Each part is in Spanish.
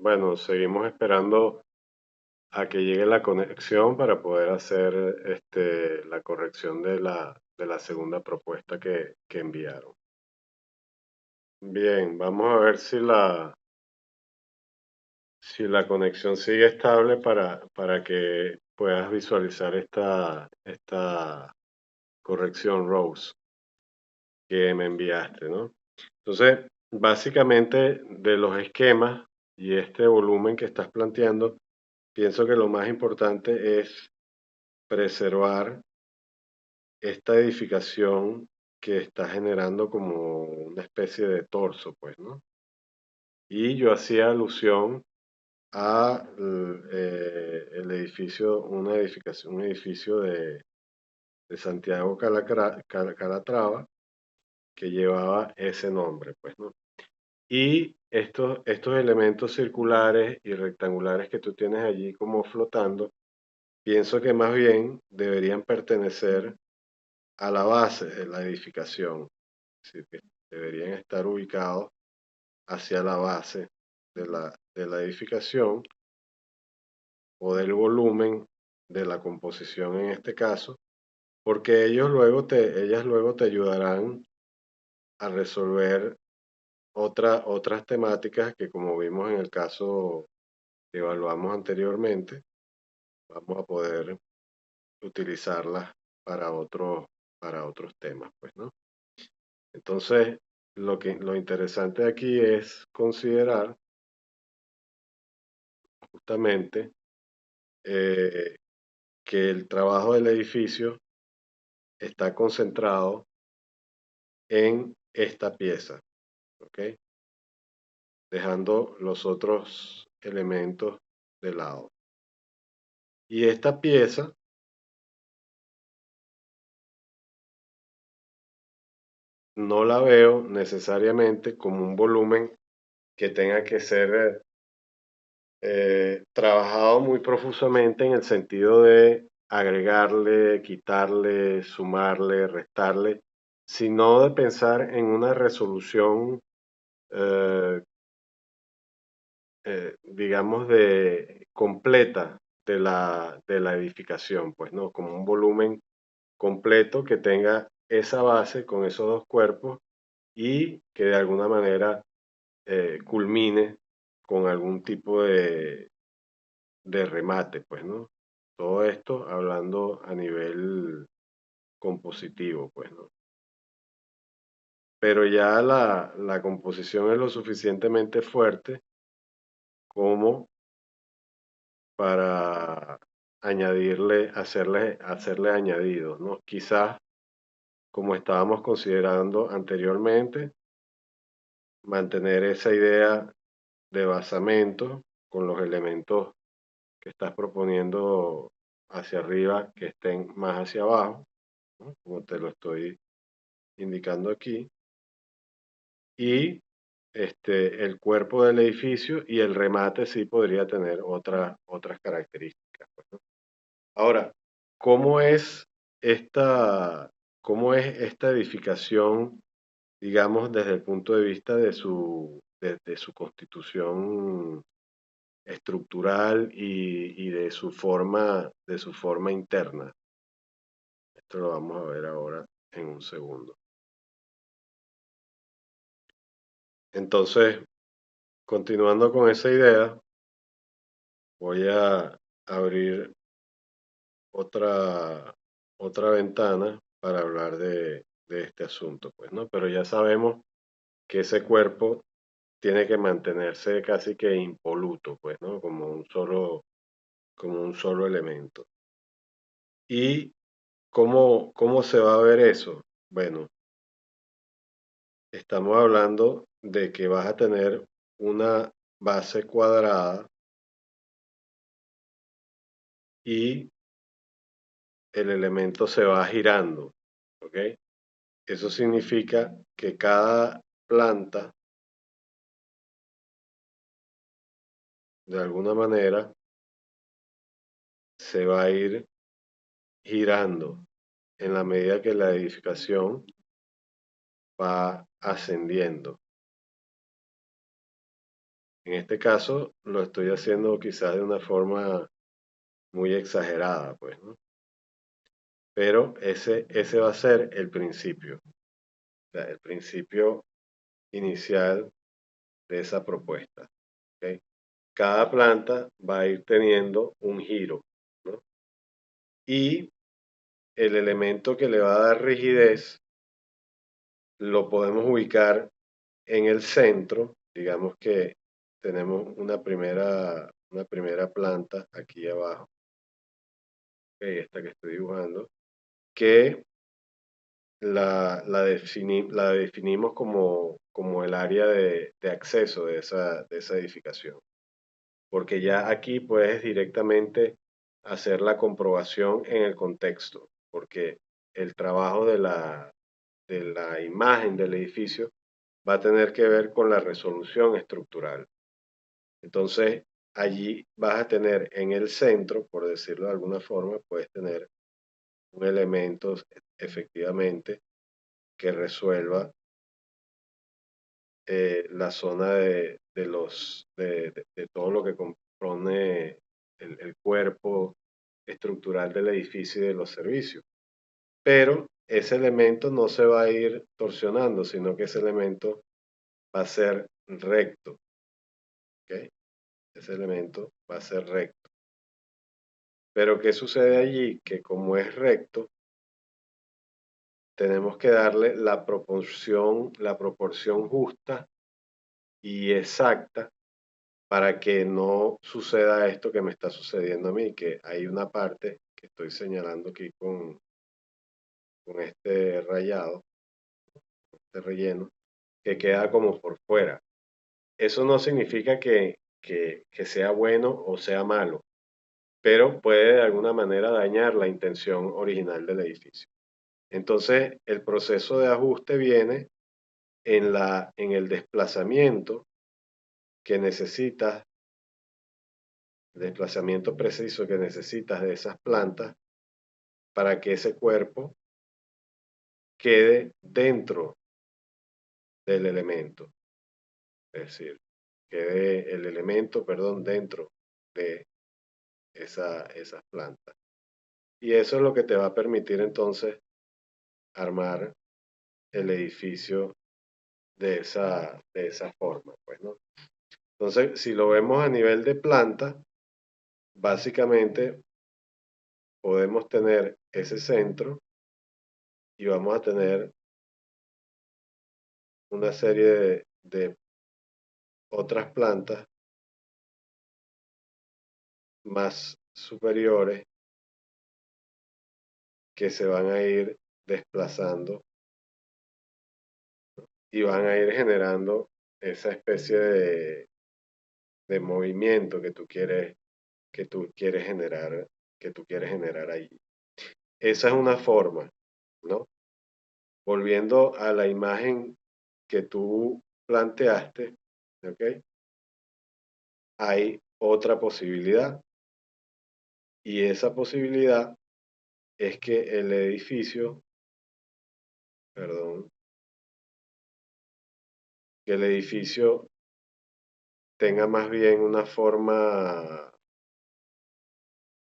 Bueno, seguimos esperando a que llegue la conexión para poder hacer la corrección de la segunda propuesta que enviaron. Bien, vamos a ver si la conexión sigue estable para que puedas visualizar esta corrección, Rose, que me enviaste, ¿no? Entonces, básicamente de los esquemas y este volumen que estás planteando, pienso que lo más importante es preservar esta edificación que está generando como una especie de torso, pues, ¿no? Y yo hacía alusión a el edificio, una edificación, un edificio de Santiago Calatrava que llevaba ese nombre, pues, ¿no? Y estos elementos circulares y rectangulares que tú tienes allí como flotando, pienso que más bien deberían pertenecer a la base de la edificación, es decir, que deberían estar ubicados hacia la base de la edificación o del volumen de la composición en este caso, porque ellas luego te ayudarán a resolver otras temáticas que, como vimos en el caso que evaluamos anteriormente, vamos a poder utilizarlas para para otros temas, pues, ¿no? Entonces, lo interesante aquí es considerar justamente eh, que el trabajo del edificio está concentrado en esta pieza, ¿ok? Dejando los otros elementos de lado. Y esta pieza no la veo necesariamente como un volumen que tenga que ser trabajado muy profusamente en el sentido de agregarle, quitarle, sumarle, restarle, sino de pensar en una resolución, eh, digamos, de completa de la edificación, pues, ¿no? Como un volumen completo que tenga esa base con esos dos cuerpos y que de alguna manera culmine con algún tipo de remate, pues, ¿no? Todo esto hablando a nivel compositivo, pues, ¿no? Pero ya la composición es lo suficientemente fuerte como para hacerle añadidos, ¿no? Quizás, como estábamos considerando anteriormente, mantener esa idea de basamento con los elementos que estás proponiendo hacia arriba que estén más hacia abajo, ¿no? Como te lo estoy indicando aquí, y el cuerpo del edificio y el remate sí podría tener otras características, pues, ¿no? Ahora, ¿cómo es esta, cómo es esta edificación, digamos, desde el punto de vista de su constitución estructural y de su forma interna? Esto lo vamos a ver ahora en un segundo. Entonces, continuando con esa idea, voy a abrir otra, otra ventana para hablar de este asunto, pues, ¿no? Pero ya sabemos que ese cuerpo tiene que mantenerse casi que impoluto, pues, ¿no? Como un solo elemento. ¿Y cómo se va a ver eso? Bueno, estamos hablando de que vas a tener una base cuadrada y el elemento se va girando, ¿ok? Eso significa que cada planta, de alguna manera, se va a ir girando en la medida que la edificación va ascendiendo. En este caso lo estoy haciendo quizás de una forma muy exagerada, pues, ¿no? Pero ese va a ser el principio, o sea, el principio inicial de esa propuesta, ¿ok? Cada planta va a ir teniendo un giro, ¿no? Y el elemento que le va a dar rigidez lo podemos ubicar en el centro. Digamos que tenemos una primera planta aquí abajo, ¿ok? Esta que estoy dibujando, que la definimos como el área de acceso de esa edificación. Porque ya aquí puedes directamente hacer la comprobación en el contexto, porque el trabajo de la imagen del edificio va a tener que ver con la resolución estructural. Entonces, allí vas a tener en el centro, por decirlo de alguna forma, puedes tener un elemento efectivamente que resuelva la zona de todo lo que compone el cuerpo estructural del edificio y de los servicios. Pero ese elemento no se va a ir torsionando, sino que ese elemento va a ser recto, ¿ok? Ese elemento va a ser recto. Pero ¿qué sucede allí? Que como es recto, tenemos que darle la proporción justa y exacta para que no suceda esto que me está sucediendo a mí, que hay una parte que estoy señalando aquí con este rayado, este relleno, que queda como por fuera. Eso no significa que sea bueno o sea malo, pero puede de alguna manera dañar la intención original del edificio. Entonces, el proceso de ajuste viene en el desplazamiento que necesitas, desplazamiento preciso que necesitas de esas plantas para que ese cuerpo quede dentro del elemento, es decir, quede el elemento, perdón, dentro de esas plantas. Y eso es lo que te va a permitir entonces armar el edificio de esa forma, pues, ¿no? Entonces, si lo vemos a nivel de planta, básicamente podemos tener ese centro y vamos a tener una serie de otras plantas más superiores que se van a ir desplazando y van a ir generando esa especie de movimiento que tú quieres generar, que tú quieres generar ahí. Esa es una forma, ¿no? Volviendo a la imagen que tú planteaste, ¿ok? Hay otra posibilidad y esa posibilidad es que el edificio, perdón, que el edificio tenga más bien una forma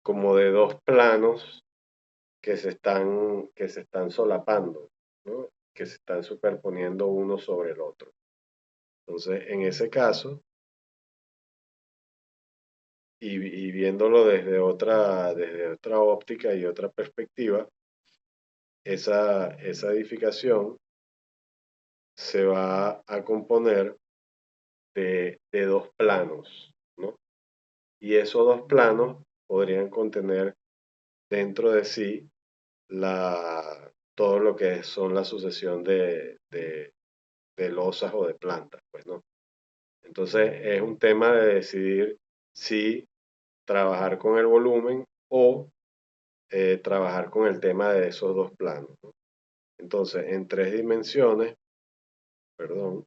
como de dos planos que se están solapando, ¿no? Que se están superponiendo uno sobre el otro. Entonces, en ese caso, y viéndolo desde otra óptica y otra perspectiva, esa edificación se va a componer de dos planos, ¿no? Y esos dos planos podrían contener dentro de sí todo lo que son la sucesión de losas o de plantas, pues, ¿no? Entonces es un tema de decidir si trabajar con el volumen o trabajar con el tema de esos dos planos, ¿no? Entonces, en tres dimensiones, perdón,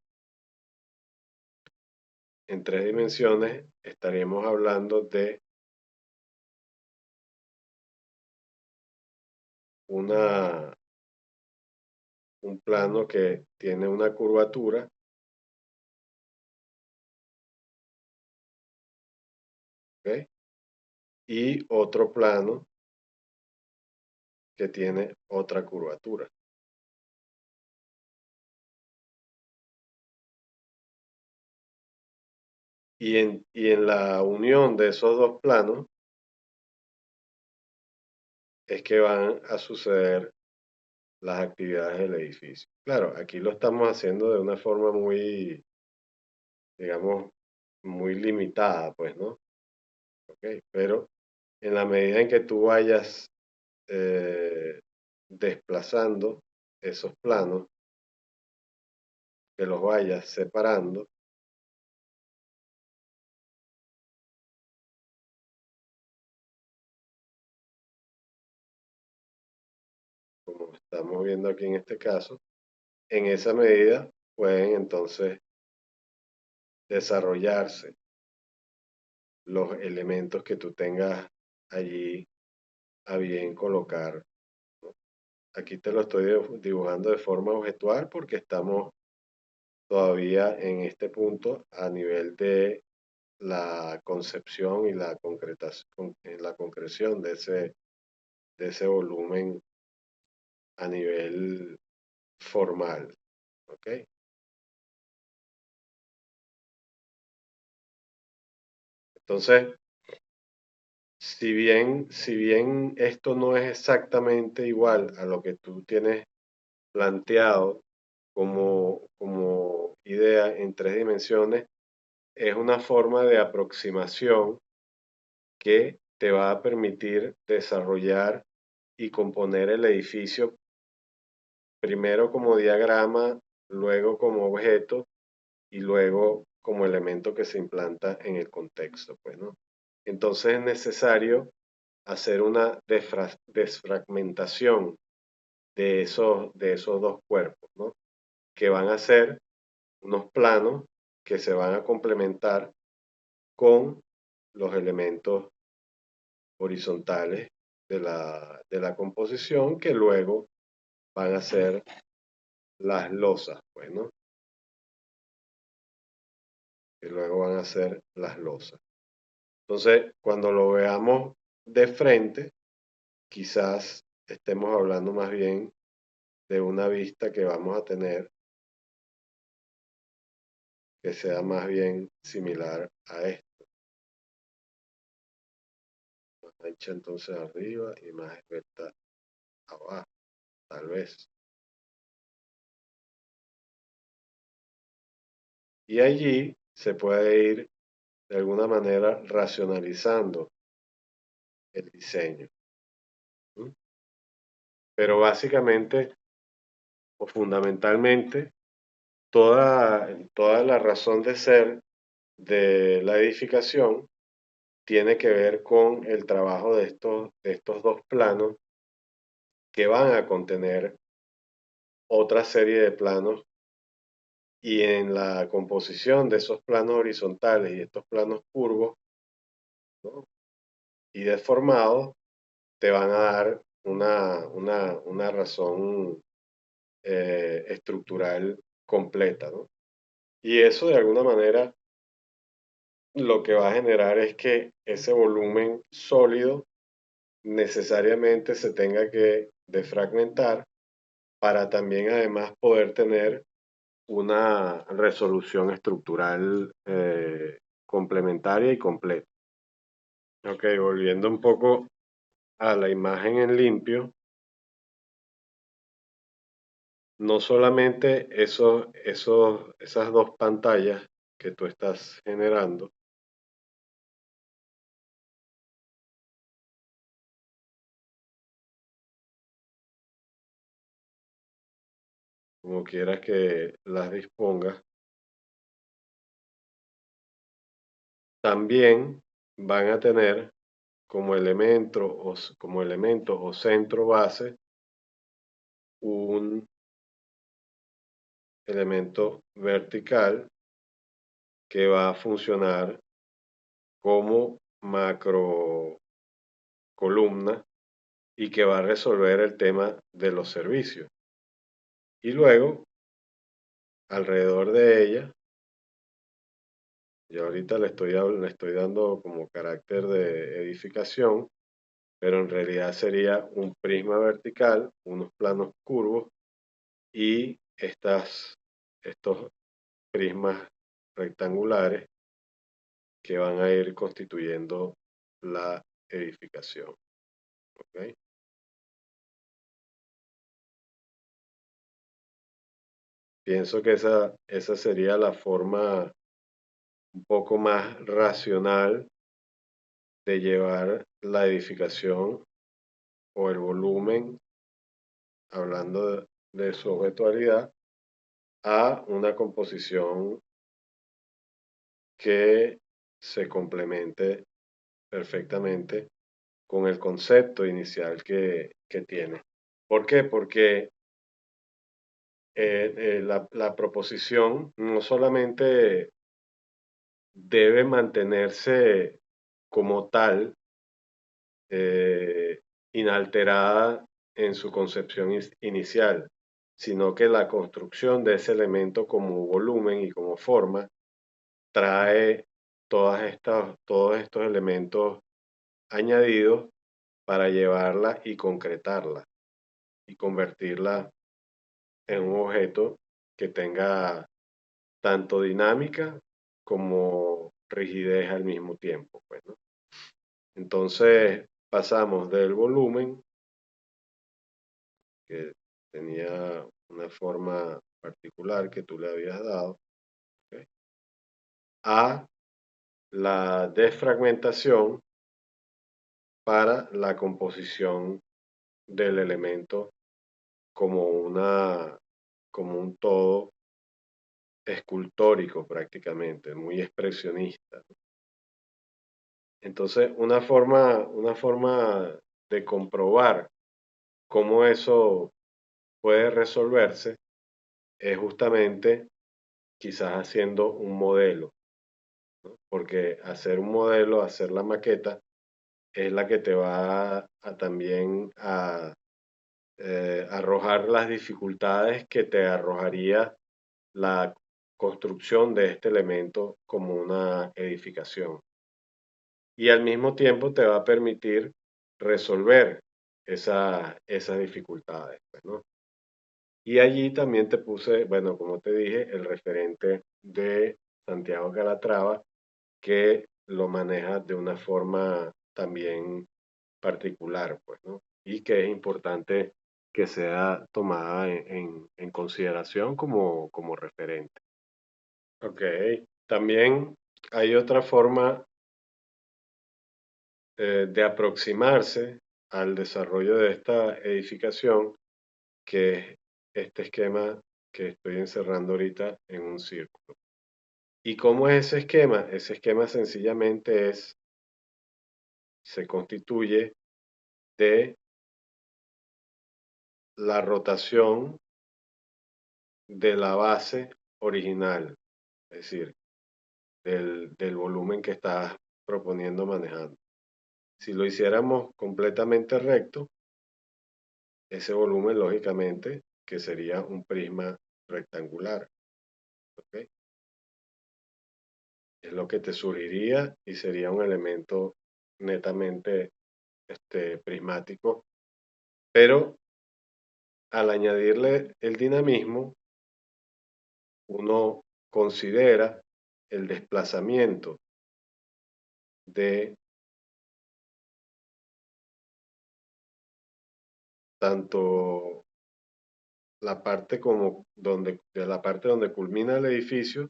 en tres dimensiones estaríamos hablando de una, un plano que tiene una curvatura y otro plano que tiene otra curvatura. Y en la unión de esos dos planos es que van a suceder las actividades del edificio. Claro, aquí lo estamos haciendo de una forma muy, digamos, muy limitada, pues, ¿no? Ok, pero en la medida en que tú vayas eh, desplazando esos planos, que los vayas separando, como estamos viendo aquí en este caso, en esa medida pueden entonces desarrollarse los elementos que tú tengas allí a bien colocar. Aquí te lo estoy dibujando de forma objetual porque estamos todavía en este punto a nivel de la concepción y la concretación, la concreción de ese volumen a nivel formal. ¿Ok? Entonces, si bien esto no es exactamente igual a lo que tú tienes planteado como idea en 3 dimensiones, es una forma de aproximación que te va a permitir desarrollar y componer el edificio primero como diagrama, luego como objeto y luego como elemento que se implanta en el contexto, pues, ¿no? Entonces es necesario hacer una desfragmentación de esos dos cuerpos, ¿no? Que van a ser unos planos que se van a complementar con los elementos horizontales de la composición que luego van a ser las losas, pues, ¿no? Que luego van a ser las losas. Entonces, cuando lo veamos de frente, quizás estemos hablando más bien de una vista que vamos a tener que sea más bien similar a esta. Más ancha entonces arriba y más esbelta abajo, tal vez. Y allí se puede ir de alguna manera racionalizando el diseño. ¿Mm? Pero básicamente o fundamentalmente, toda la razón de ser de la edificación tiene que ver con el trabajo de estos dos planos que van a contener otra serie de planos y en la composición de esos planos horizontales y estos planos curvos, ¿no? Y deformados te van a dar una razón estructural completa, ¿no? Y eso de alguna manera lo que va a generar es que ese volumen sólido necesariamente se tenga que defragmentar para también además poder tener una resolución estructural complementaria y completa. Ok, volviendo un poco a la imagen en limpio, no solamente esas dos pantallas que tú estás generando, como quieras que las dispongas, también van a tener como elemento o centro base un elemento vertical que va a funcionar como macro columna y que va a resolver el tema de los servicios. Y luego, alrededor de ella, Yo ahorita le estoy dando como carácter de edificación, pero en realidad sería un prisma vertical, unos planos curvos y estos prismas rectangulares que van a ir constituyendo la edificación. ¿Ok? Pienso que esa sería la forma un poco más racional de llevar la edificación o el volumen, hablando de su objetualidad, a una composición que se complemente perfectamente con el concepto inicial que tiene. ¿Por qué? Porque la proposición no solamente debe mantenerse como tal, eh, inalterada en su concepción inicial, sino que la construcción de ese elemento como volumen y como forma trae todos estos elementos añadidos para llevarla y concretarla y convertirla en un objeto que tenga tanto dinámica como rigidez al mismo tiempo, pues, ¿no? Entonces pasamos del volumen, que tenía una forma particular que tú le habías dado, ¿ok?, a la desfragmentación para la composición del elemento como como un todo escultórico prácticamente, muy expresionista. Entonces, una forma de comprobar cómo eso puede resolverse es justamente quizás haciendo un modelo, ¿no? Porque hacer un modelo, hacer la maqueta, es la que te va a también a arrojar las dificultades que te arrojaría la construcción de este elemento como una edificación. Y al mismo tiempo te va a permitir resolver esas dificultades, pues, ¿no? Y allí también te puse, bueno, como te dije, el referente de Santiago Calatrava, que lo maneja de una forma también particular, pues, ¿no? Y que es importante que sea tomada en consideración como referente. Ok, también hay otra forma de aproximarse al desarrollo de esta edificación, que es este esquema que estoy encerrando ahorita en un círculo. ¿Y cómo es ese esquema? Ese esquema sencillamente se constituye de la rotación de la base original, es decir, del volumen que estás proponiendo manejando. Si lo hiciéramos completamente recto, ese volumen, lógicamente, que sería un prisma rectangular, ¿ok? Es lo que te surgiría y sería un elemento netamente prismático, pero al añadirle el dinamismo, uno considera el desplazamiento de tanto la parte de la parte donde culmina el edificio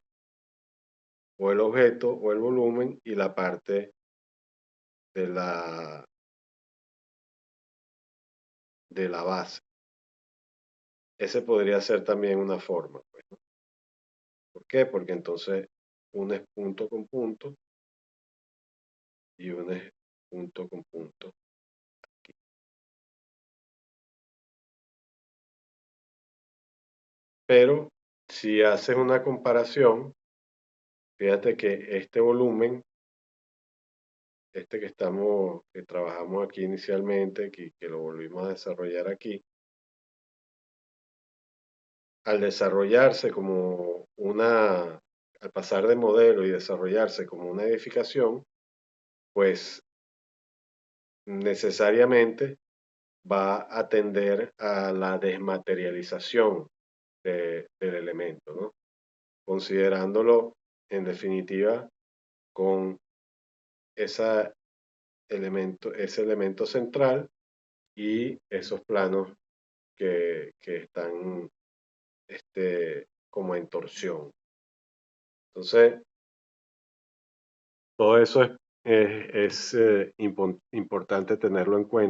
o el objeto o el volumen y la parte de de la base. Ese podría ser también una forma, pues, ¿no? ¿Por qué? Porque entonces unes punto con punto y unes punto con punto. Pero si haces una comparación, fíjate que este volumen, que trabajamos aquí inicialmente, que lo volvimos a desarrollar aquí, al desarrollarse como al pasar de modelo y desarrollarse como una edificación, pues necesariamente va a tender a la desmaterialización del elemento, ¿no? Considerándolo en definitiva con ese elemento central y esos planos que están como en torsión. Entonces, todo eso es importante tenerlo en cuenta.